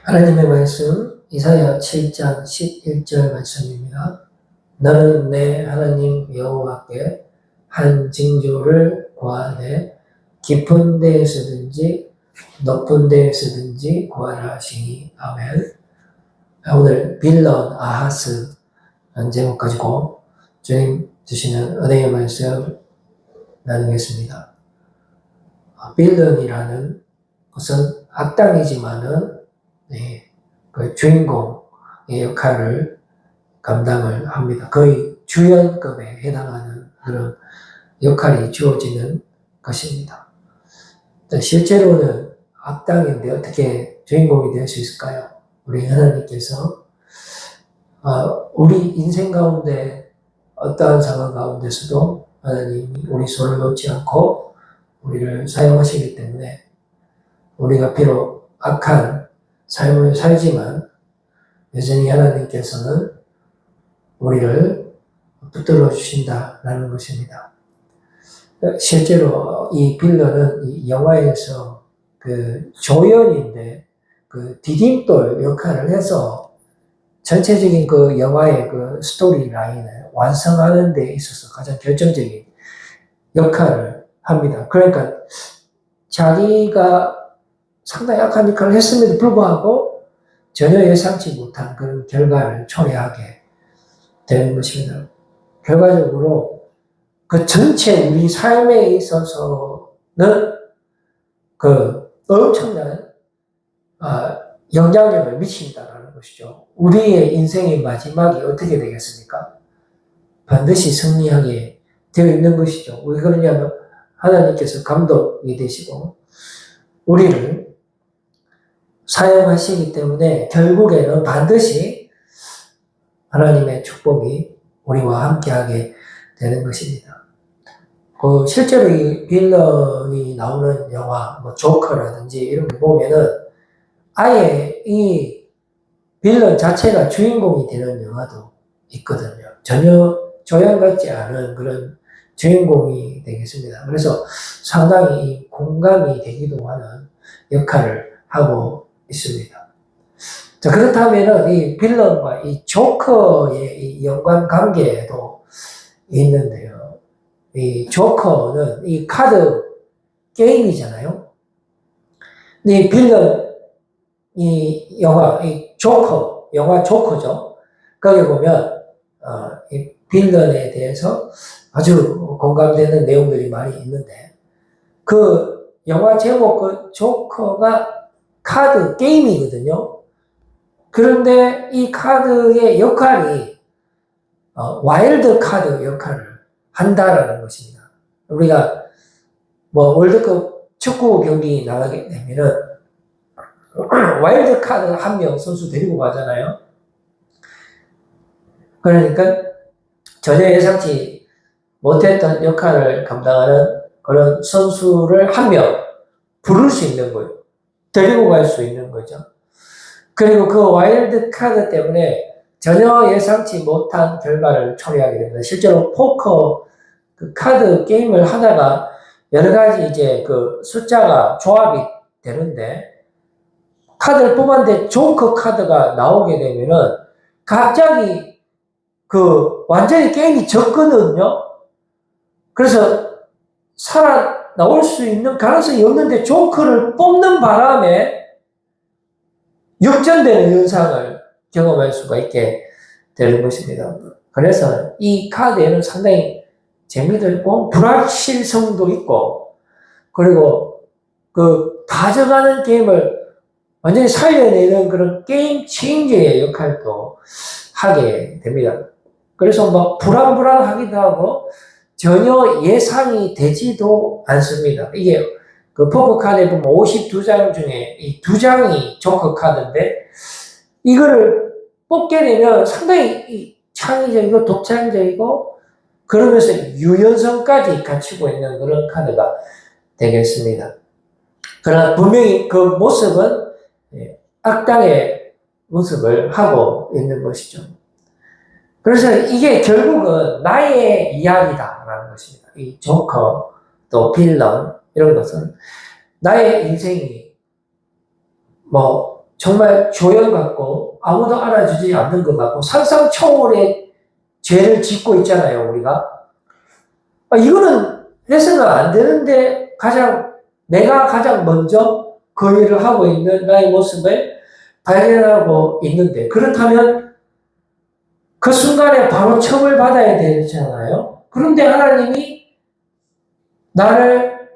하나님의 말씀 이사야 7장 11절 말씀입니다. 너는 내 하나님 여호와께 한 징조를 구하되 깊은 데에서든지 높은 데에서든지 구하라 하시니 아멘. 오늘 빌런 아하스 제목 가지고 주님 주시는 은혜의 말씀 나누겠습니다. 빌런이라는 것은 악당이지만은 그 주인공의 역할을 감당을 합니다. 거의 주연급에 해당하는 그런 역할이 주어지는 것입니다. 실제로는 악당인데 어떻게 주인공이 될 수 있을까요? 우리 하나님께서 우리 인생 가운데 어떠한 상황 가운데서도 하나님이 우리 손을 놓지 않고 우리를 사용하시기 때문에 우리가 비록 악한 삶을 살지만 여전히 하나님께서는 우리를 붙들어 주신다라는 것입니다. 실제로 이 빌런은 이 영화에서 그 조연인데 그 디딤돌 역할을 해서 전체적인 그 영화의 그 스토리 라인을 완성하는 데 있어서 가장 결정적인 역할을 합니다. 그러니까 자기가 상당히 악한 역할을 했음에도 불구하고 전혀 예상치 못한 그런 결과를 초래하게 되는 것입니다. 결과적으로 그 전체 우리 삶에 있어서는 그 엄청난 영향력을 미친다는 것이죠. 우리의 인생의 마지막이 어떻게 되겠습니까? 반드시 승리하게 되어 있는 것이죠. 왜 그러냐면 하나님께서 감독이 되시고 우리를 사용하시기 때문에 결국에는 반드시 하나님의 축복이 우리와 함께하게 되는 것입니다. 실제로 이 빌런이 나오는 영화, 조커라든지 이런 거 보면은 아예 이 빌런 자체가 주인공이 되는 영화도 있거든요. 전혀 조연 같지 않은 그런 주인공이 되겠습니다. 그래서 상당히 공감이 되기도 하는 역할을 하고 있습니다. 자, 그렇다면 이 빌런과 이 조커의 이 연관관계도 있는데요. 이 조커는 이 카드 게임이잖아요. 이 빌런, 이 영화, 이 조커, 영화 조커죠. 거기 보면, 이 빌런에 대해서 아주 공감되는 내용들이 많이 있는데, 그 영화 제목, 그 조커가 카드 게임이거든요. 그런데 이 카드의 역할이 와일드 카드 역할을 한다라는 것입니다. 우리가 월드컵 축구 경기 나가게 되면은 와일드 카드 한 명 선수 데리고 가잖아요. 그러니까 전혀 예상치 못했던 역할을 감당하는 그런 선수를 한 명 부를 수 있는 거예요. 데리고 갈 수 있는 거죠. 그리고 그 와일드 카드 때문에 전혀 예상치 못한 결과를 초래하게 됩니다. 실제로 포커 그 카드 게임을 하다가 여러 가지 이제 그 숫자가 조합이 되는데 카드를 뽑았는데 조커 카드가 나오게 되면은 갑자기 그 완전히 게임이 졌거든요. 그래서 살아나올 수 있는 가능성이 없는데 조커를 뽑는 바람에 역전되는 현상을 경험할 수가 있게 되는 것입니다. 그래서 이 카드에는 상당히 재미도 있고 불확실성도 있고 그리고 그 가져가는 게임을 완전히 살려내는 그런 게임 체인저의 역할도 하게 됩니다. 그래서 불안불안하기도 하고 전혀 예상이 되지도 않습니다. 이게 그 포커 카드에 보면 52장 중에 이 2장이 조커 카드인데 이거를 뽑게 되면 상당히 창의적이고 독창적이고 그러면서 유연성까지 갖추고 있는 그런 카드가 되겠습니다. 그러나 분명히 그 모습은 악당의 모습을 하고 있는 것이죠. 그래서 이게 결국은 나의 이야기다라는 것입니다. 이 조커, 또 빌런, 이런 것은 나의 인생이 정말 조연 같고 아무도 알아주지 않는 것 같고 상상 초월의 죄를 짓고 있잖아요, 우리가. 이거는 해서는 안 되는데 내가 가장 먼저 그 일을 하고 있는 나의 모습을 발견하고 있는데, 그렇다면 그 순간에 바로 처벌받아야 되잖아요. 그런데 하나님이 나를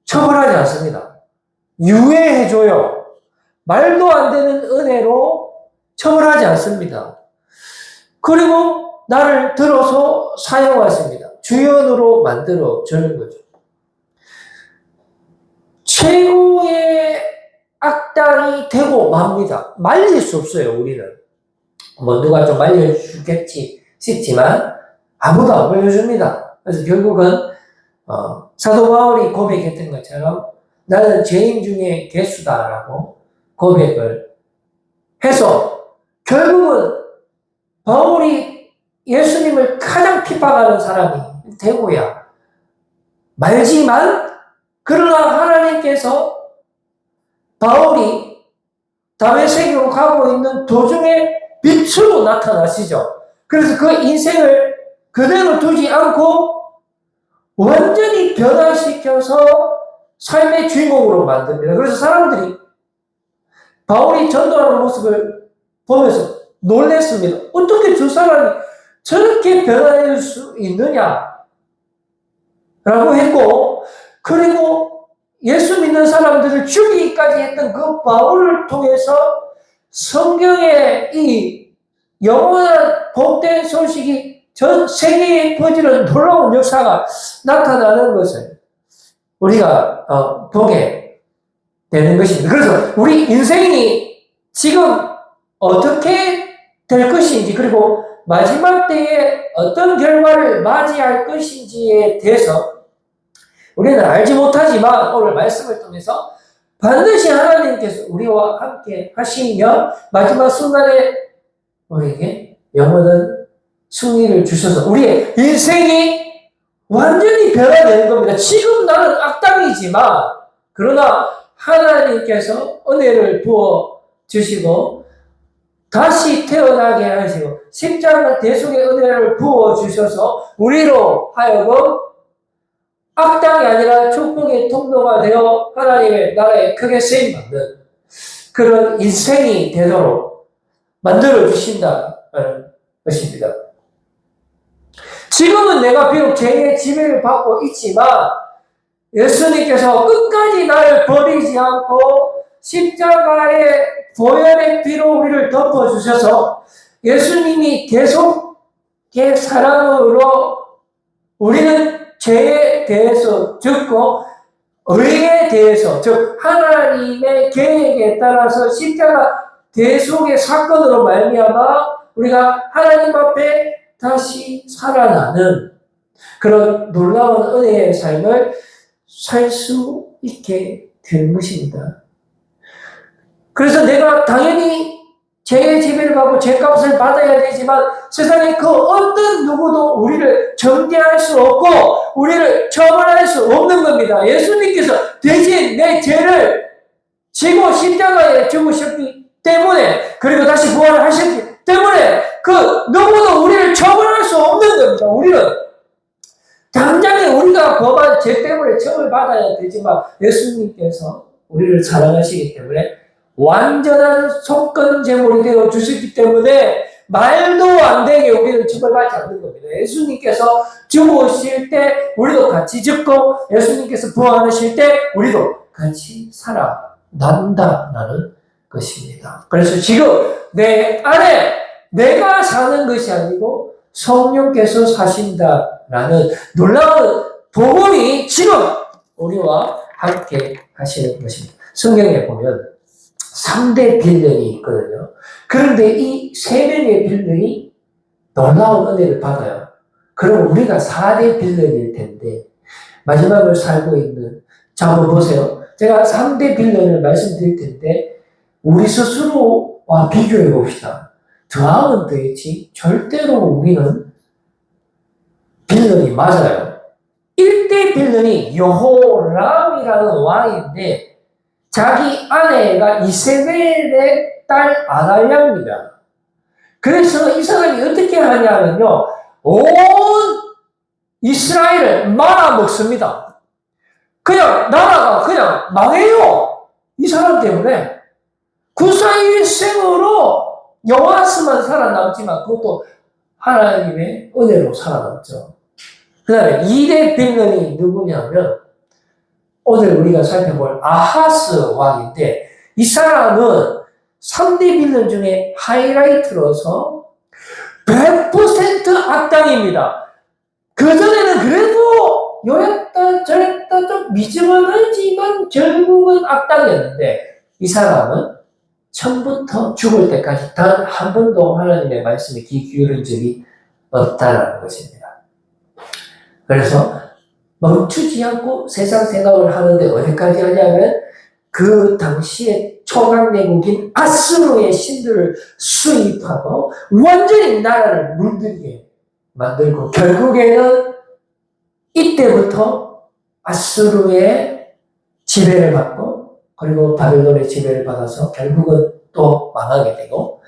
처벌하지 않습니다. 유예해줘요. 말도 안 되는 은혜로 처벌하지 않습니다. 그리고 나를 들어서 사용하십니다. 주연으로 만들어 주는 거죠. 최고의 악당이 되고 맙니다. 말릴 수 없어요, 우리는. 뭐 누가 좀 말려주겠지 싶지만 아무도 안 말려줍니다. 그래서 결국은 사도 바울이 고백했던 것처럼 나는 죄인 중에 괴수다라고 고백을 해서 결국은 바울이 예수님을 가장 핍박하는 사람이 되고야 말지만, 그러나 하나님께서 바울이 다메섹으로 가고 있는 도중에 빛으로 나타나시죠. 그래서 그 인생을 그대로 두지 않고 완전히 변화시켜서 삶의 주인공으로 만듭니다. 그래서 사람들이 바울이 전도하는 모습을 보면서 놀랬습니다. 어떻게 저 사람이 저렇게 변화될 수 있느냐? 라고 했고, 그리고 예수 믿는 사람들을 죽이기까지 했던 그 바울을 통해서 성경의 이 영원한 복된 소식이 전 세계에 퍼지는 놀라운 역사가 나타나는 것을 우리가 보게 되는 것입니다. 그래서 우리 인생이 지금 어떻게 될 것인지, 그리고 마지막 때에 어떤 결과를 맞이할 것인지에 대해서 우리는 알지 못하지만 오늘 말씀을 통해서 반드시 하나님께서 우리와 함께 하시며 마지막 순간에 우리에게 영원한 승리를 주셔서 우리의 인생이 완전히 변화되는 겁니다. 지금 나는 악당이지만 그러나 하나님께서 은혜를 부어 주시고 다시 태어나게 하시고 십자가 대속의 은혜를 부어 주셔서 우리로 하여금 악당이 아니라 축복의 통로가 되어 하나님의 나라에 크게 쓰임받는 그런 인생이 되도록 만들어 주신다는 것입니다. 지금은 내가 비록 죄의 지배를 받고 있지만 예수님께서 끝까지 나를 버리지 않고 십자가의 보혈의 피로 우리를 덮어주셔서 예수님이 계속의 사랑으로 우리는 죄에 대해서 듣고 의에 대해서, 즉 하나님의 계획에 따라서 십자가 대속의 사건으로 말미암아 우리가 하나님 앞에 다시 살아나는 그런 놀라운 은혜의 삶을 살 수 있게 된 것입니다. 그래서 내가 당연히 죄의 지배를 받고 죄값을 받아야 되지만 세상에 그 어떤 누구도 우리를 정죄할 수 없고 우리를 처벌할 수 없는 겁니다. 예수님께서 대신 내 죄를 지고 십자가에 죽으셨기 때문에, 그리고 다시 부활을 하셨기 때문에 그 누구도 우리를 처벌할 수 없는 겁니다. 우리는 당장에 우리가 범한 죄 때문에 처벌받아야 되지만 예수님께서 우리를 사랑하시기 때문에 완전한 속건 제물이 되어 주셨기 때문에 말도 안 되게 우리는 처벌받지 않는 겁니다. 예수님께서 죽으실 때 우리도 같이 죽고 예수님께서 부활하실 때 우리도 같이 살아난다라는 것입니다. 그래서 지금 내 안에 내가 사는 것이 아니고 성령께서 사신다라는 놀라운 복음이 지금 우리와 함께 하시는 것입니다. 성경에 보면 3대 빌런이 있거든요. 그런데 이 3명의 빌런이 놀라운 은혜를 받아요. 그럼 우리가 4대 빌런일 텐데 마지막을 살고 있는, 자 한번 보세요. 제가 3대 빌런을 말씀드릴 텐데 우리 스스로와 비교해 봅시다. 더하면 되겠지 절대로 우리는 빌런이 맞아요. 1대 빌런이 여호람이라는 왕인데 자기 아내가 이세벨의 딸 아달랴입니다. 그래서 이 사람이 어떻게 하냐면요, 온 이스라엘을 말아먹습니다. 그냥 나라가 그냥 망해요. 이 사람 때문에. 구사일생으로 여호와스만 살아남지만 그것도 하나님의 은혜로 살아남죠. 그 다음에 2대 빌런이 누구냐면 오늘 우리가 살펴볼 아하스 왕인데 이 사람은 3대 빌런 중에 하이라이트로서 100% 악당입니다. 그전에는 그래도 요랬다 저랬다 좀 미지근하지만 결국은 악당이었는데 이 사람은 처음부터 죽을 때까지 단 한 번도 하나님의 말씀에 귀 기울인 적이 없다는 것입니다. 그래서 멈추지 않고 세상 생각을 하는데 어디까지 하냐면 그 당시에 초강대국인 아수르의 신들을 수입하고 완전히 나라를 물들게 만들고 결국에는 이때부터 아수르의 지배를 받고 그리고 바벨론의 지배를 받아서 결국은 또 망하게 되고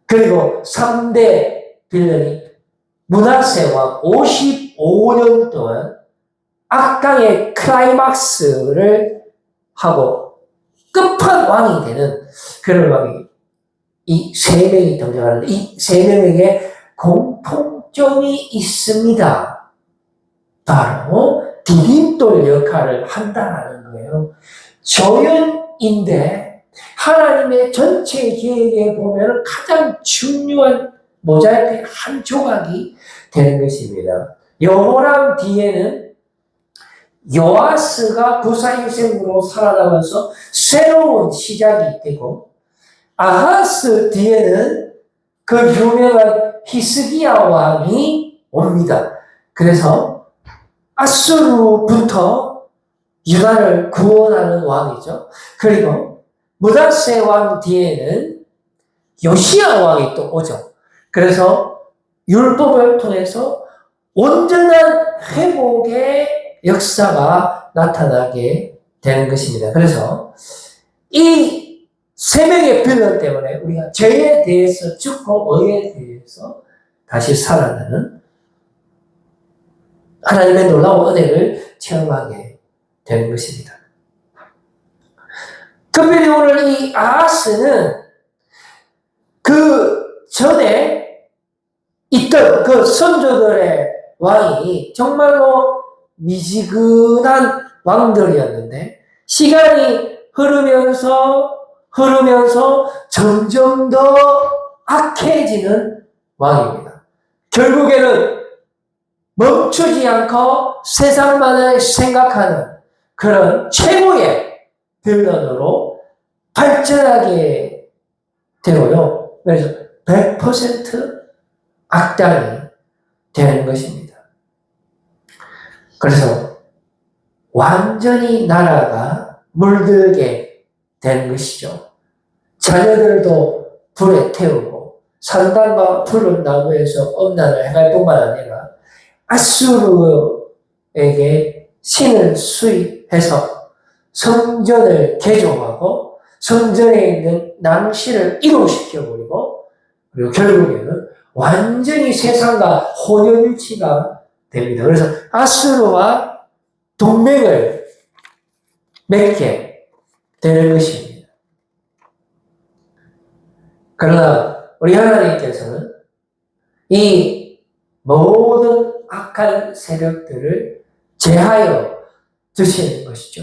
그리고 3대 빌런이 므낫세 왕 55년 동안 악당의 클라이막스를 하고 끝판왕이 되는 그런 왕이 이 세 명이 등장하는데 이 세 명에게 공통점이 있습니다. 바로 디딤돌 역할을 한다는 거예요. 조연인데 하나님의 전체 계획에 보면 가장 중요한 모자이크의 한 조각이 되는 것입니다. 여호람 뒤에는 요아스가 구사일생으로 살아나면서 새로운 시작이 되고 아하스 뒤에는 그 유명한 히스기야 왕이 옵니다. 그래서 아수르부터 유다를 구원하는 왕이죠. 그리고 므낫세 왕 뒤에는 요시야 왕이 또 오죠. 그래서 율법을 통해서 온전한 회복의 역사가 나타나게 되는 것입니다. 그래서 이 세 명의 빌런 때문에 우리가 죄에 대해서 죽고 의에 대해서 다시 살아나는 하나님의 놀라운 은혜를 체험하게 되는 것입니다. 특별히 오늘 이 아하스는 그 전에 있던 그 선조들의 왕이 정말로 미지근한 왕들이었는데 시간이 흐르면서 점점 더 악해지는 왕입니다. 결국에는 멈추지 않고 세상만을 생각하는 그런 최고의 빌런으로 발전하게 되고요. 그래서 100% 악당이 되는 것입니다. 그래서 완전히 나라가 물들게 되는 것이죠. 자녀들도 불에 태우고 산단과 푸른 나무에서 엄란을 행할 뿐만 아니라 아수르에게 신을 수입해서 성전을 개종하고 성전에 있는 낭시를 이동시켜버리고 그리고 결국에는 완전히 세상과 혼연일치가 됩니다. 그래서 아수르와 동맹을 맺게 되는 것입니다. 그러나 우리 하나님께서는 이 모든 악한 세력들을 제하여 두시는 것이죠.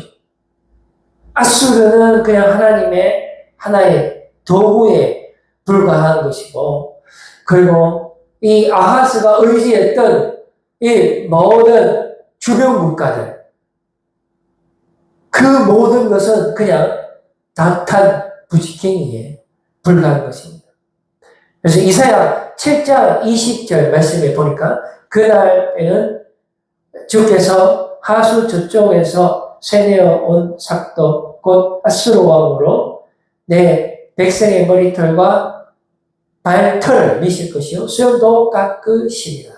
아수르는 그냥 하나님의 하나의 도구에 불과한 것이고 그리고 이 아하스가 의지했던 이 모든 주변 국가들 그 모든 것은 그냥 단탄 부지깽이에 불과한 것입니다. 그래서 이사야 7장 20절 말씀에 보니까 그날에는 주께서 하수 저쪽에서 세내어 온 삭도 곧 아수르 왕으로 내 백성의 머리털과 발털을 미실 것이요 수염도 깎으시리라.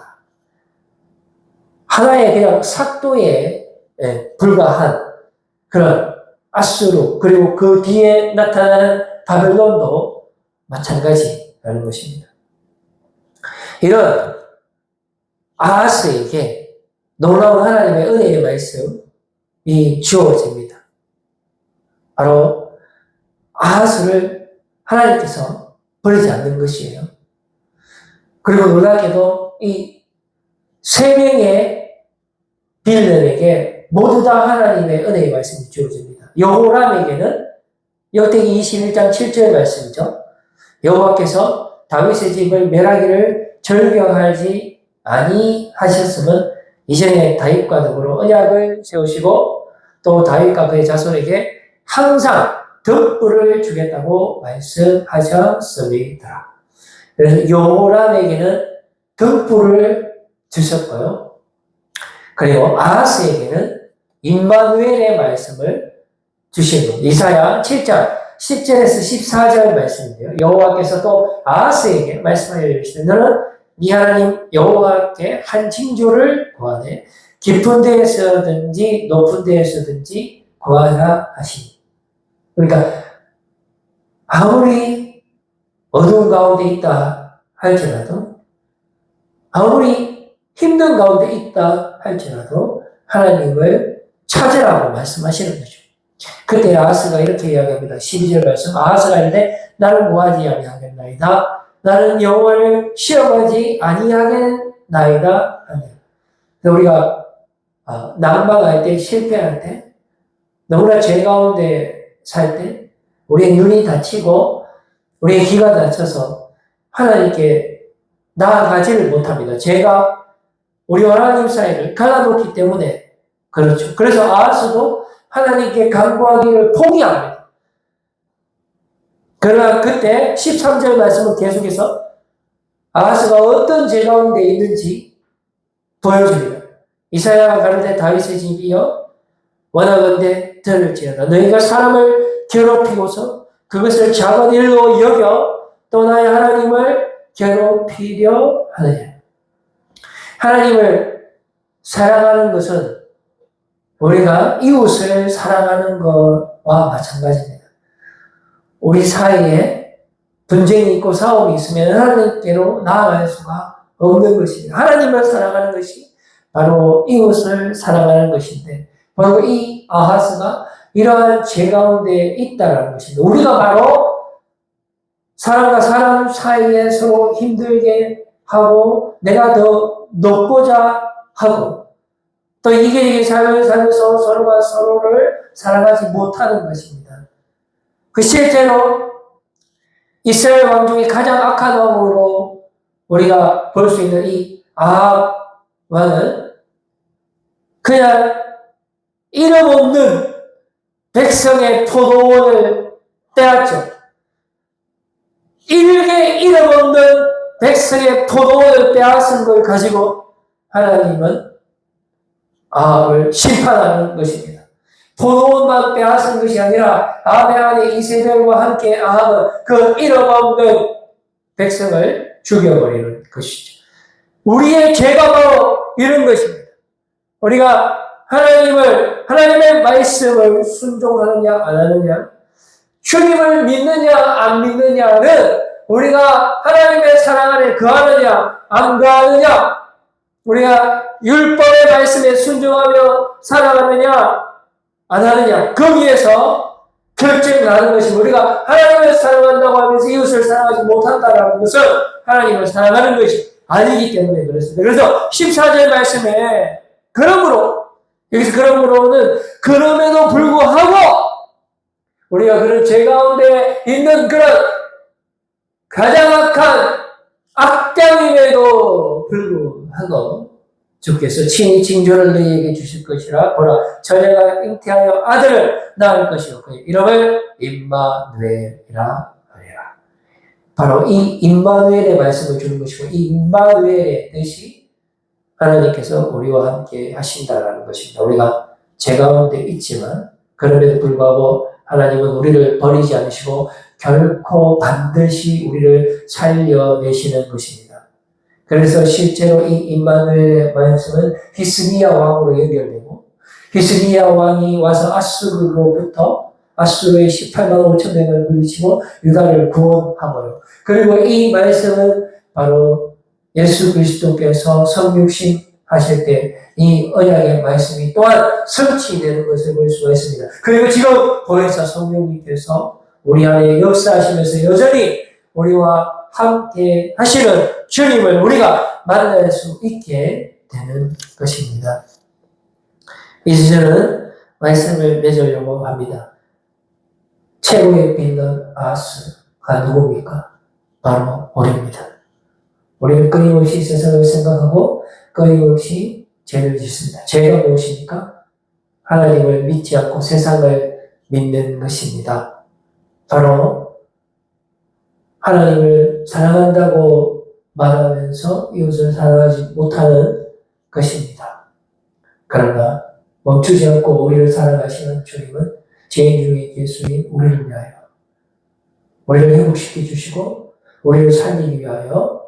하나의 그냥 삭도에 불과한 그런 아수르, 그리고 그 뒤에 나타나는 바벨론도 마찬가지라는 것입니다. 이런 아하스에게 놀라운 하나님의 은혜의 말씀이 주어집니다. 바로 아하스를 하나님께서 버리지 않는 것이에요. 그리고 놀랍게도 이 세 명의 빌런에게 모두 다 하나님의 은혜의 말씀이 주어집니다. 여호람에게는 역대기 21장 7절 말씀이죠. 여호와께서 다윗의 집을 멸하기를 절경하지 아니하셨음은 이전에 다윗과 더불어 언약을 세우시고 또 다윗과 그의 자손에게 항상 등불을 주겠다고 말씀하셨습니다. 그래서 여호람에게는 등불을 주셨고요. 그리고 아하스에게는 임마누엘의 말씀을 주신 겁니다. 이사야 7장 10절에서 14절 말씀인데요. 여호와께서 또 아하스에게 말씀하여 이르시되 너는 네 하나님 여호와께 한 징조를 구하되 깊은 데에서든지 높은 데에서든지 구하라 하시니. 그러니까 아무리 어두운 가운데 있다 할지라도, 아무리 힘든 가운데 있다 할지라도 하나님을 찾으라고 말씀하시는 거죠. 그때 아하스가 이렇게 이야기합니다. 12절 말씀. 아하스가 이르되 나는 뭐하지 아니하겠나이다. 나는 여호와를 시험하지 아니하겠나이다 하네요. 우리가 낭망할 때, 실패할 때, 너무나 죄 가운데 살 때, 우리의 눈이 다치고 우리의 귀가 다쳐서 하나님께 나아가지를 못합니다. 죄가 우리와 하나님 사이를 갈라놓기 때문에 그렇죠. 그래서 아하스도 하나님께 간구하기를 포기합니다. 그러나 그때 13절 말씀은 계속해서 아하스가 어떤 죄 가운데 있는지 보여줍니다. 이사야가 가로되 다윗의 집이여 원하건대 들을지어다. 너희가 사람을 괴롭히고서 그것을 작은 일로 여겨 또 나의 하나님을 괴롭히려 하느냐. 하나님을 사랑하는 것은 우리가 이웃을 사랑하는 것과 마찬가지입니다. 우리 사이에 분쟁이 있고 싸움이 있으면 하나님께로 나아갈 수가 없는 것입니다. 하나님을 사랑하는 것이 바로 이웃을 사랑하는 것인데, 바로 이 아하스가 이러한 죄 가운데 있다는 것입니다. 우리가 바로 사람과 사람 사이에 서로 힘들게 하고 내가 더 높고자 하고 또 이게 삶을 살면서 서로가 서로를 사랑하지 못하는 것입니다. 그 실제로 이스라엘 왕 중에 가장 악한 왕으로 우리가 볼 수 있는 이 아합 왕은 그냥 이름 없는 백성의 포도원을 빼앗죠. 일개 이름 없는 백성의 포도원을 빼앗은 걸 가지고 하나님은 아합을 심판하는 것입니다. 포도원만 빼앗은 것이 아니라 아합의 아내 이세벨과 함께 아합은 그 이름 없는 백성을 죽여버리는 것이죠. 우리의 죄가 바로 이런 것입니다. 우리가 하나님의 말씀을 순종하느냐 안 하느냐, 주님을 믿느냐 안 믿느냐는 우리가 하나님의 사랑 안에 거하느냐 안 거하느냐, 우리가 율법의 말씀에 순종하며 살아가느냐 안 하느냐, 거기에서 결정나는 것이, 우리가 하나님을 사랑한다고 하면서 이웃을 사랑하지 못한다는 것은 하나님을 사랑하는 것이 아니기 때문에 그렇습니다. 그래서 14절 말씀에 그러므로, 여기서 그러므로는 그럼에도 불구하고 우리가 그런 죄 가운데 있는 그런 가장 악한 악당임에도 불구하고 주께서 친히 징조를 너희에게 주실 것이라. 보라, 처녀가 잉태하여 아들을 낳을 것이요 그의 이름을 임마누엘이라 하리라. 바로 이 임마누엘의 말씀을 주는 것이고, 이 임마누엘의 뜻이 하나님께서 우리와 함께 하신다라는 것입니다. 우리가 죄 가운데 있지만 그럼에도 불구하고 하나님은 우리를 버리지 않으시고 결코 반드시 우리를 살려내시는 것입니다. 그래서 실제로 이 임마누엘의 말씀은 히스기야 왕으로 연결되고, 히스기야 왕이 와서 아수르로부터 아수르의 18만 5천 명을 물리치고 유다를 구원하고요. 그리고 이 말씀은 바로 예수 그리스도께서 성육신 하실 때 이 언약의 말씀이 또한 성취되는 것을 볼 수가 있습니다. 그리고 지금 보혜사 성령님께서 우리 안에 역사하시면서 여전히 우리와 함께 하시는 주님을 우리가 만날 수 있게 되는 것입니다. 이제 말씀을 맺으려고 합니다. 최고의 빛은 아스가 누굽니까? 바로 우리입니다. 우리는 끊임없이 세상을 생각하고 끊임없이 죄를 짓습니다. 죄가 무엇입니까? 하나님을 믿지 않고 세상을 믿는 것입니다. 바로 하나님을 사랑한다고 말하면서 이웃을 사랑하지 못하는 것입니다. 그러나 멈추지 않고 우리를 사랑하시는 주님은 죄인 중에 예수님 우리를 위하여 우리를 회복시켜 주시고 우리를 살리기 위하여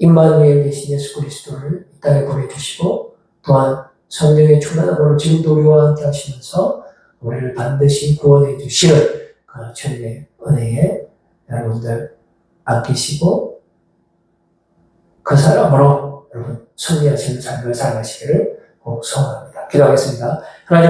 임마누엘 되신 예수 그리스도를 이 땅에 보내주시고 또한 성령의 충만함으로 지금도 우리와 함께 하시면서 우리를 반드시 구원해 주시는 그 주님의 은혜에 여러분들 안기시고 그 사람으로 여러분 승리하시는 삶을 살아가시기를 소원합니다. 기도하겠습니다. 하나님